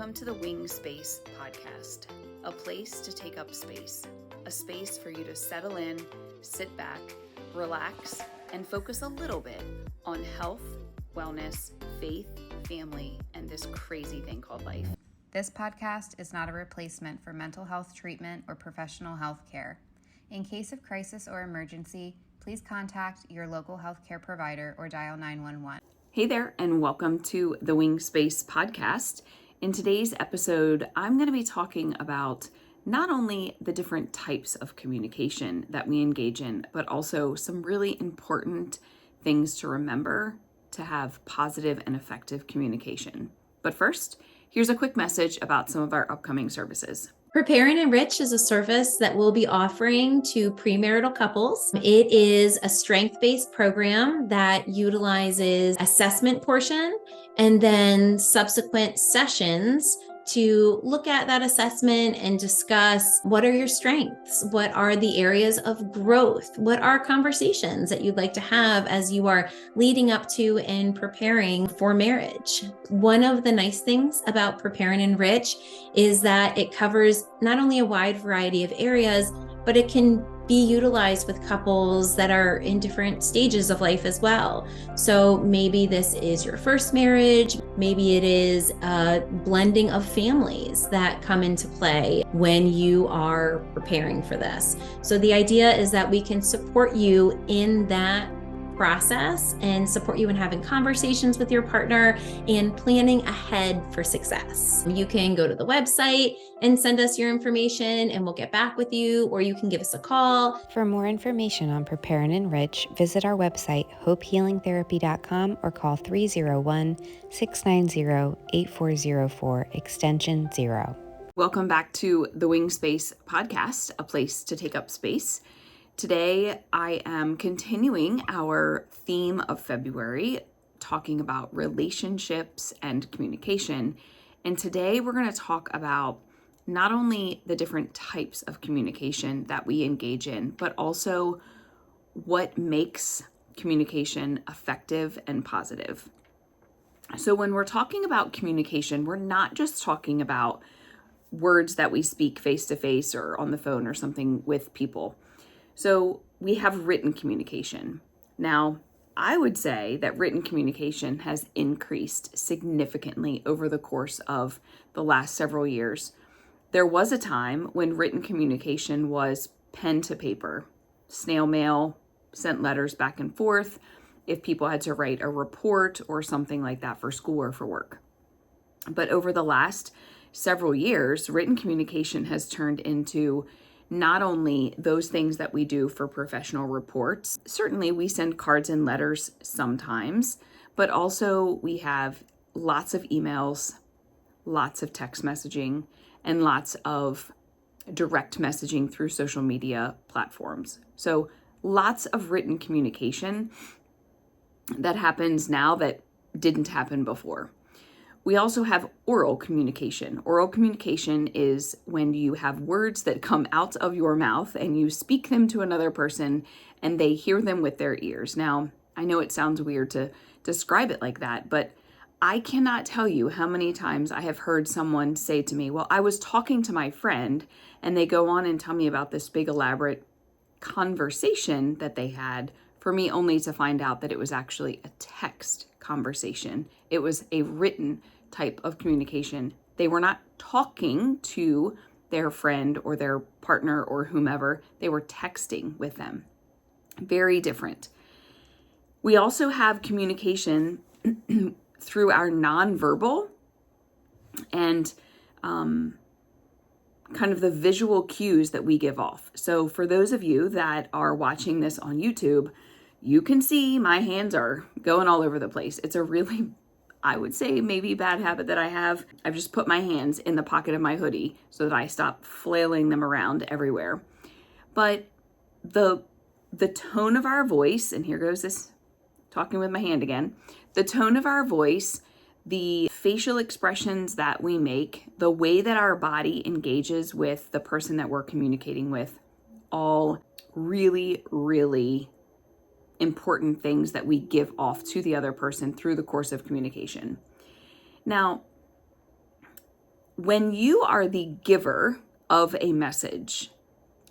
Welcome to the Wing Space podcast, a place to take up space, a space for you to settle in, sit back, relax, and focus a little bit on health, wellness, faith, family, and this crazy thing called life. This podcast is not a replacement for mental health treatment or professional health care. In case of crisis or emergency, please contact your local healthcare provider or dial 911. Hey there, and welcome to the Wing Space podcast. In today's episode, I'm going to be talking about not only the different types of communication that we engage in, but also some really important things to remember to have positive and effective communication. But first, here's a quick message about some of our upcoming services. Prepare and Enrich is a service that we'll be offering to premarital couples. It is a strength-based program that utilizes assessment portion and then subsequent sessions to look at that assessment and discuss what are your strengths, what are the areas of growth, what are conversations that you'd like to have as you are leading up to and preparing for marriage. One of the nice things about Prepare and Enrich is that it covers not only a wide variety of areas, but it can be utilized with couples that are in different stages of life as well. So maybe this is your first marriage, maybe it is a blending of families that come into play when you are preparing for this. So the idea is that we can support you in that process and support you in having conversations with your partner and planning ahead for success. You can go to the website and send us your information and we'll get back with you, or you can give us a call. For more information on Prepare and Enrich, visit our website, hopehealingtherapy.com, or call 301-690-8404, extension 0. Welcome back to the Wing Space podcast, a place to take up space. Today, I am continuing our theme of February, talking about relationships and communication. And today, we're going to talk about not only the different types of communication that we engage in, but also what makes communication effective and positive. So when we're talking about communication, we're not just talking about words that we speak face-to-face or on the phone or something with people. So we have written communication. Now, I would say that written communication has increased significantly over the course of the last several years. There was a time when written communication was pen to paper, snail mail, sent letters back and forth, if people had to write a report or something like that for school or for work. But over the last several years, written communication has turned into not only those things that we do for professional reports. Certainly we send cards and letters sometimes, but also we have lots of emails, lots of text messaging, and lots of direct messaging through social media platforms. So lots of written communication that happens now that didn't happen before. We also have oral communication. Oral communication is when you have words that come out of your mouth and you speak them to another person and they hear them with their ears. Now, I know it sounds weird to describe it like that, but I cannot tell you how many times I have heard someone say to me, well, I was talking to my friend, and they go on and tell me about this big elaborate conversation that they had, for me only to find out that it was actually a text conversation. It was a written type of communication. They were not talking to their friend or their partner or whomever. They were texting with them. Very different. We also have communication through our nonverbal and kind of the visual cues that we give off. So for those of you that are watching this on YouTube, you can see my hands are going all over the place. It's a really, I would say, maybe bad habit that I have. I've just put my hands in the pocket of my hoodie so that I stop flailing them around everywhere. But the tone of our voice, and here goes this talking with my hand again, the tone of our voice, the facial expressions that we make, the way that our body engages with the person that we're communicating with, all really, really important things that we give off to the other person through the course of communication. Now, when you are the giver of a message,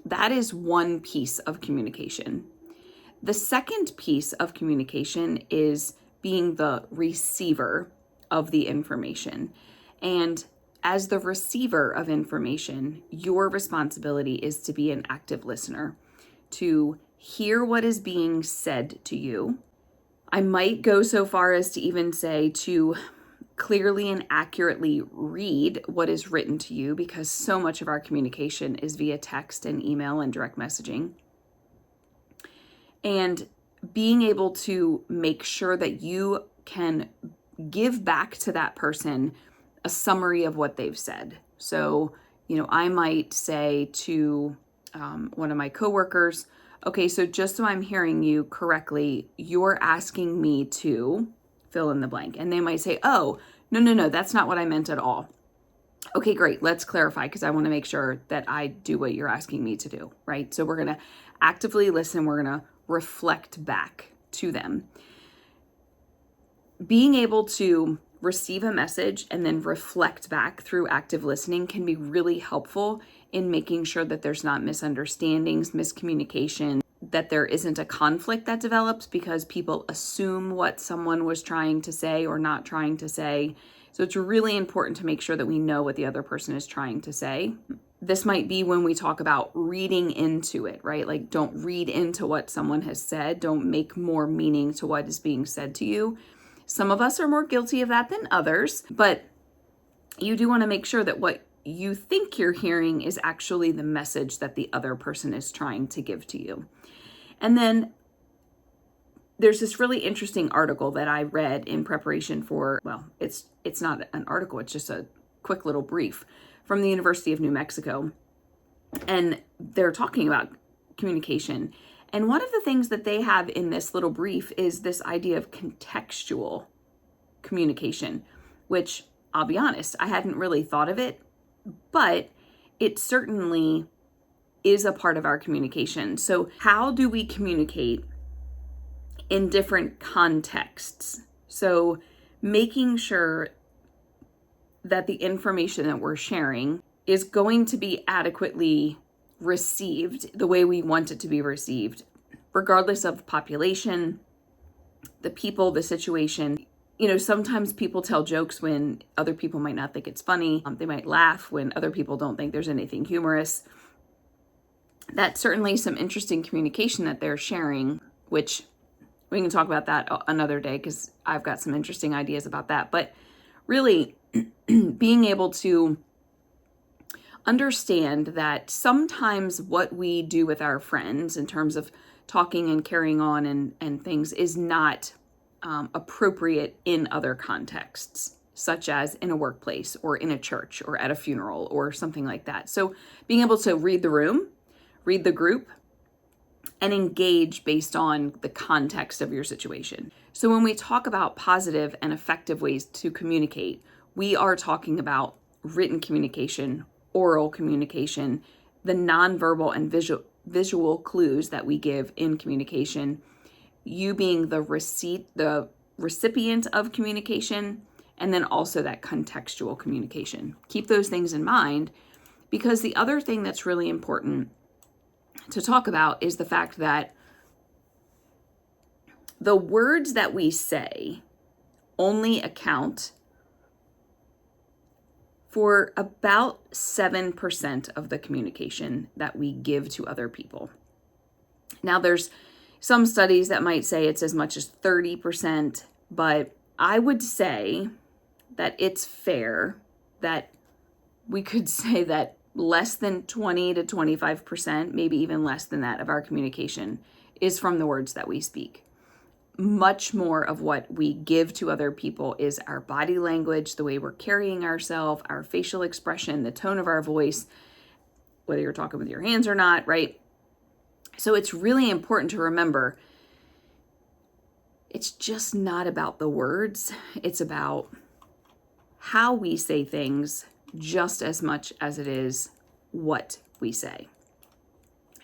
that is one piece of communication. The second piece of communication is being the receiver of the information. And as the receiver of information, your responsibility is to be an active listener, to hear what is being said to you. I might go so far as to even say to clearly and accurately read what is written to you, because so much of our communication is via text and email and direct messaging. And being able to make sure that you can give back to that person a summary of what they've said. So, I might say to one of my coworkers, okay, so just so I'm hearing you correctly, you're asking me to fill in the blank. And they might say, oh, no, that's not what I meant at all. Okay, great. Let's clarify, because I want to make sure that I do what you're asking me to do, right? So we're going to actively listen. We're going to reflect back to them. Being able to receive a message and then reflect back through active listening can be really helpful in making sure that there's not misunderstandings, miscommunication, that there isn't a conflict that develops because people assume what someone was trying to say or not trying to say. So it's really important to make sure that we know what the other person is trying to say. This might be when we talk about reading into it, right? Like, don't read into what someone has said. Don't make more meaning to what is being said to you. Some of us are more guilty of that than others, but you do want to make sure that what you think you're hearing is actually the message that the other person is trying to give to you. And then there's this really interesting article that I read in preparation for, it's not an article, it's just a quick little brief from the University of New Mexico. And they're talking about communication. And one of the things that they have in this little brief is this idea of contextual communication, which, I'll be honest, I hadn't really thought of it, but it certainly is a part of our communication. So how do we communicate in different contexts? So making sure that the information that we're sharing is going to be adequately received the way we want it to be received, regardless of population, the people, the situation. Sometimes people tell jokes when other people might not think it's funny. They might laugh when other people don't think there's anything humorous. That's certainly some interesting communication that they're sharing, which we can talk about that another day because I've got some interesting ideas about that. But really being able to understand that sometimes what we do with our friends in terms of talking and carrying on and things is not appropriate in other contexts, such as in a workplace or in a church or at a funeral or something like that. So being able to read the room, read the group, and engage based on the context of your situation. So when we talk about positive and effective ways to communicate, we are talking about written communication, oral communication, the nonverbal and visual clues that we give in communication, you being the recipient of communication, and then also that contextual communication. Keep those things in mind, because the other thing that's really important to talk about is the fact that the words that we say only account for about 7% of the communication that we give to other people. Now, there's some studies that might say it's as much as 30%, but I would say that it's fair that we could say that less than 20 to 25%, maybe even less than that, of our communication is from the words that we speak. Much more of what we give to other people is our body language, the way we're carrying ourselves, our facial expression, the tone of our voice, whether you're talking with your hands or not, right? So it's really important to remember it's just not about the words. It's about how we say things just as much as it is what we say.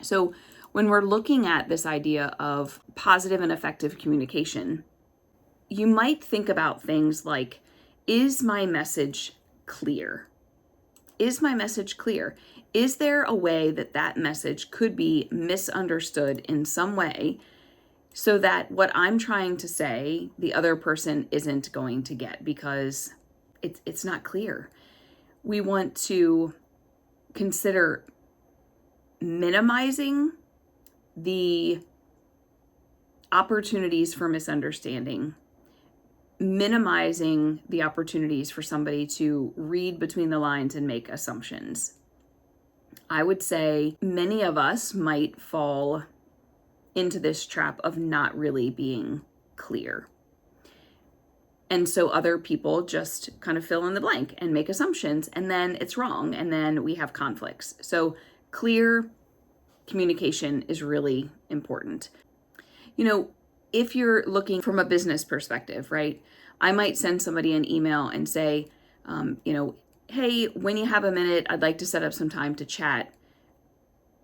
So when we're looking at this idea of positive and effective communication, you might think about things like, is my message clear? Is my message clear? Is there a way that that message could be misunderstood in some way so that what I'm trying to say, the other person isn't going to get because it's not clear? We want to consider minimizing the opportunities for misunderstanding, minimizing the opportunities for somebody to read between the lines and make assumptions. I would say many of us might fall into this trap of not really being clear. And so other people just kind of fill in the blank and make assumptions, and then it's wrong, and then we have conflicts. So clear communication is really important. You know, if you're looking from a business perspective, right, I might send somebody an email and say, hey, when you have a minute, I'd like to set up some time to chat.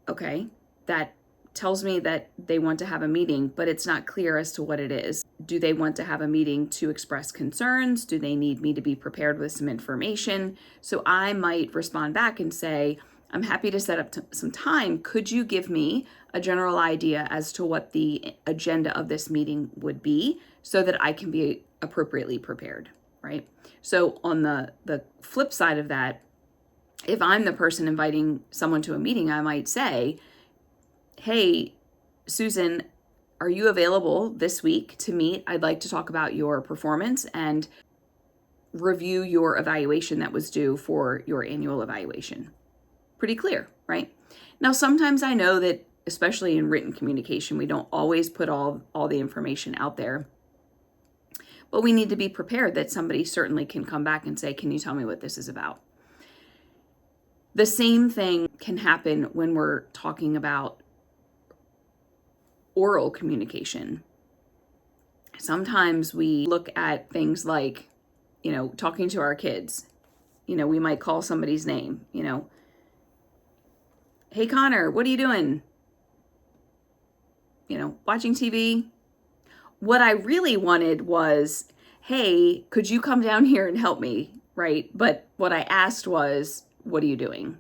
Okay, that tells me that they want to have a meeting, but it's not clear as to what it is. Do they want to have a meeting to express concerns? Do they need me to be prepared with some information? So I might respond back and say, I'm happy to set up some time. Could you give me a general idea as to what the agenda of this meeting would be so that I can be appropriately prepared, right? So on the flip side of that, if I'm the person inviting someone to a meeting, I might say, hey, Susan, are you available this week to meet? I'd like to talk about your performance and review your evaluation that was due for your annual evaluation. Pretty clear, right? Now, sometimes I know that, especially in written communication, we don't always put all the information out there. But we need to be prepared that somebody certainly can come back and say, can you tell me what this is about? The same thing can happen when we're talking about oral communication. Sometimes we look at things like, talking to our kids. We might call somebody's name, hey, Connor, what are you doing? Watching TV. What I really wanted was, hey, could you come down here and help me, right? But what I asked was, what are you doing?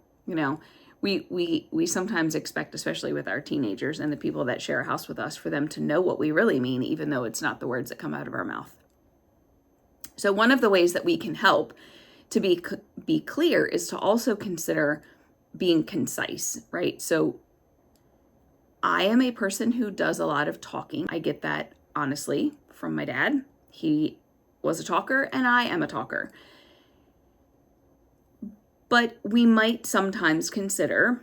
We sometimes expect, especially with our teenagers and the people that share a house with us, for them to know what we really mean, even though it's not the words that come out of our mouth. So one of the ways that we can help to be clear is to also consider being concise, right? So I am a person who does a lot of talking. I get that, honestly, from my dad. He was a talker and I am a talker. But we might sometimes consider,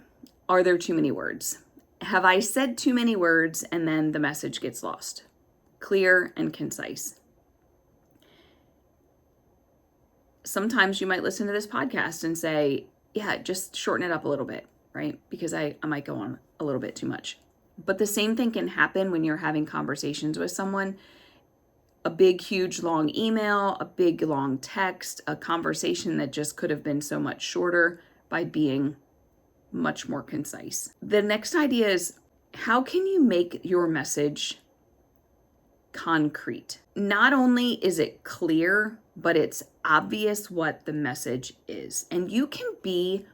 are there too many words? Have I said too many words and then the message gets lost? Clear and concise. Sometimes you might listen to this podcast and say, yeah, just shorten it up a little bit, right? Because I might go on a little bit too much. But the same thing can happen when you're having conversations with someone. A big, huge, long email, a big, long text, a conversation that just could have been so much shorter by being much more concise. The next idea is, how can you make your message concrete? Not only is it clear, but it's obvious what the message is. And you can be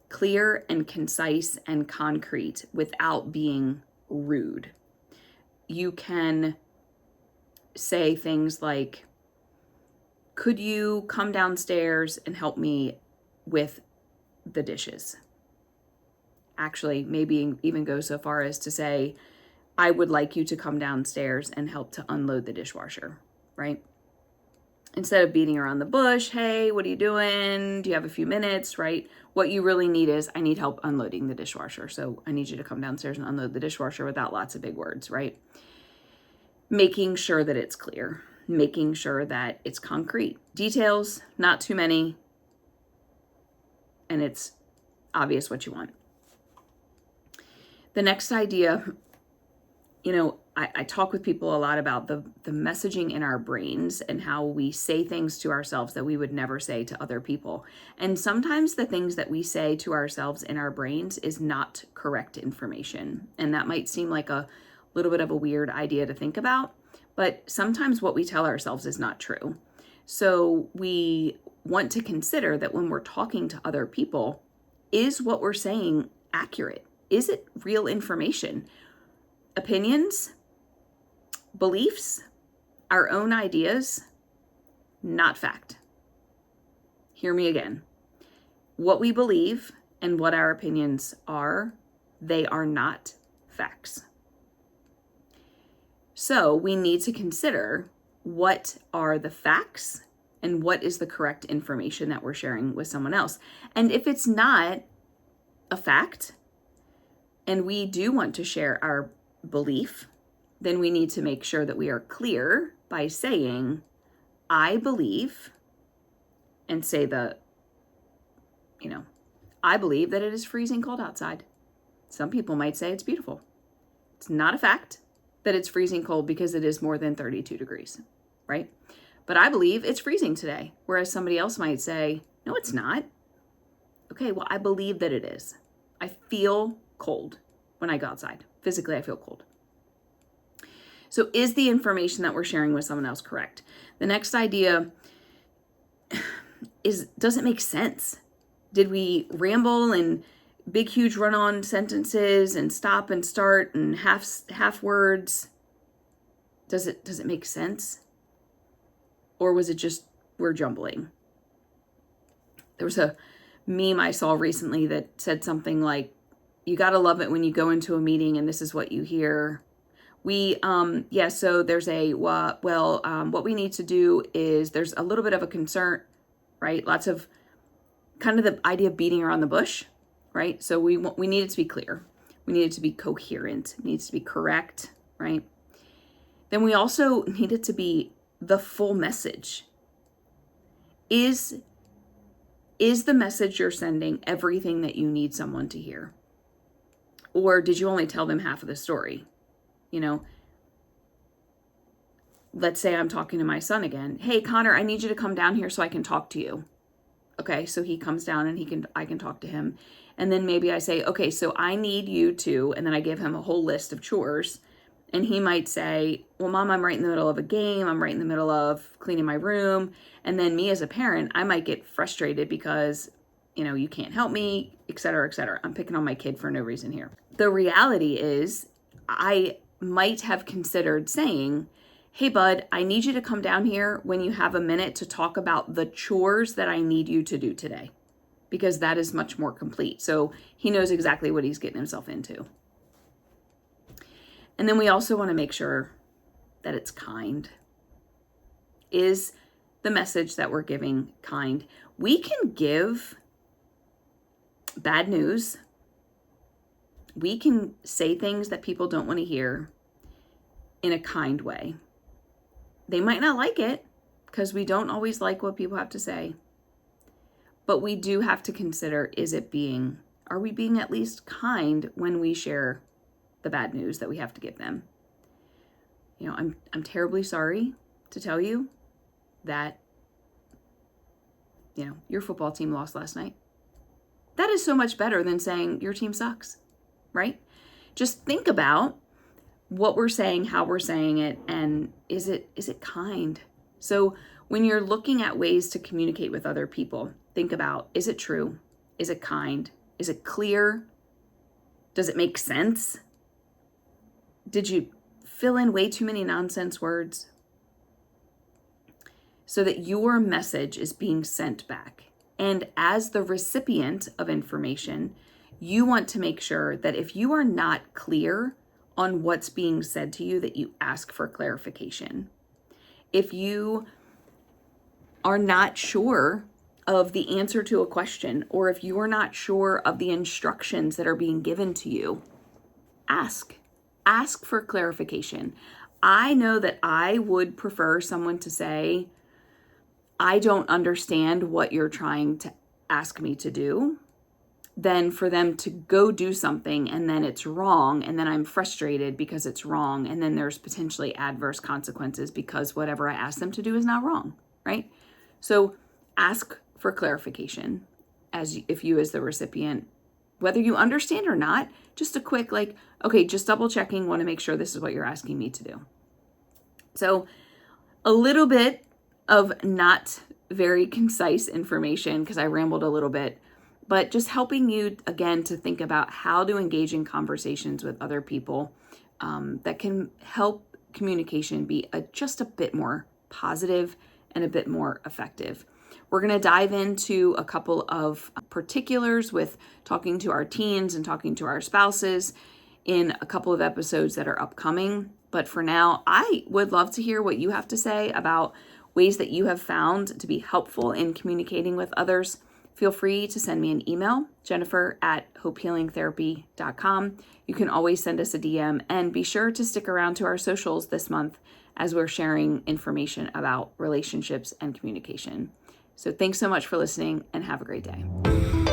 clear and concise and concrete without being rude. You can say things like, could you come downstairs and help me with the dishes? Actually, maybe even go so far as to say, I would like you to come downstairs and help to unload the dishwasher, right? Instead of beating around the bush, hey, what are you doing? Do you have a few minutes, right? What you really need is, I need help unloading the dishwasher. So I need you to come downstairs and unload the dishwasher without lots of big words, right? Making sure that it's clear, making sure that it's concrete. Details, not too many, and it's obvious what you want. The next idea, I talk with people a lot about the messaging in our brains and how we say things to ourselves that we would never say to other people. And sometimes the things that we say to ourselves in our brains is not correct information. And that might seem like a little bit of a weird idea to think about, but sometimes what we tell ourselves is not true. So we want to consider that when we're talking to other people, is what we're saying accurate? Is it real information? Opinions, beliefs, our own ideas, not fact. Hear me again. What we believe and what our opinions are, they are not facts. So we need to consider what are the facts and what is the correct information that we're sharing with someone else. And if it's not a fact and we do want to share our belief, then we need to make sure that we are clear by saying, I believe, and say I believe that it is freezing cold outside. Some people might say it's beautiful. It's not a fact that it's freezing cold because it is more than 32 degrees, right? But I believe it's freezing today, whereas somebody else might say, no, it's not. Okay, well, I believe that it is. I feel cold when I go outside. Physically, I feel cold. So is the information that we're sharing with someone else correct? The next idea is, does it make sense? Did we ramble and big, huge run-on sentences and stop and start and half words? Does it make sense? Or was it just we're jumbling? There was a meme I saw recently that said something like, you got to love it when you go into a meeting and this is what you hear. So there's what we need to do is there's a little bit of a concern, right? Lots of kind of the idea of beating around the bush, right? So we need it to be clear. We need it to be coherent. It needs to be correct, right? Then we also need it to be the full message. Is the message you're sending everything that you need someone to hear? Or did you only tell them half of the story? Let's say I'm talking to my son again. Hey, Connor, I need you to come down here so I can talk to you. Okay, so he comes down and I can talk to him. And then maybe I say, okay, so I need you to, and then I give him a whole list of chores. And he might say, well, Mom, I'm right in the middle of a game. I'm right in the middle of cleaning my room. And then me as a parent, I might get frustrated because, you can't help me, et cetera, et cetera. I'm picking on my kid for no reason here. The reality is I might have considered saying, hey, bud, I need you to come down here when you have a minute to talk about the chores that I need you to do today, because that is much more complete. So he knows exactly what he's getting himself into. And then we also want to make sure that it's kind. Is the message that we're giving kind? We can give bad news. We can say things that people don't want to hear in a kind way. They might not like it because we don't always like what people have to say. But we do have to consider, are we being at least kind when we share the bad news that we have to give them? I'm terribly sorry to tell you that, your football team lost last night. That is so much better than saying your team sucks, right? Just think about what we're saying, how we're saying it, and is it kind? So when you're looking at ways to communicate with other people, think about, is it true? Is it kind? Is it clear? Does it make sense? Did you fill in way too many nonsense words? So that your message is being sent back. And as the recipient of information, you want to make sure that if you are not clear on what's being said to you, that you ask for clarification. If you are not sure of the answer to a question, or if you are not sure of the instructions that are being given to you, ask for clarification. I know that I would prefer someone to say, I don't understand what you're trying to ask me to do, than for them to go do something and then it's wrong, and then I'm frustrated because it's wrong, and then there's potentially adverse consequences because whatever I asked them to do is not wrong, right? So ask for clarification if you as the recipient, whether you understand or not, just a quick okay, just double checking, want to make sure this is what you're asking me to do. So a little bit of not very concise information because I rambled a little bit, but just helping you again to think about how to engage in conversations with other people that can help communication be just a bit more positive and a bit more effective. We're going to dive into a couple of particulars with talking to our teens and talking to our spouses in a couple of episodes that are upcoming. But for now, I would love to hear what you have to say about ways that you have found to be helpful in communicating with others. Feel free to send me an email, jennifer@hopehealingtherapy.com. You can always send us a DM, and be sure to stick around to our socials this month as we're sharing information about relationships and communication. So thanks so much for listening, and have a great day.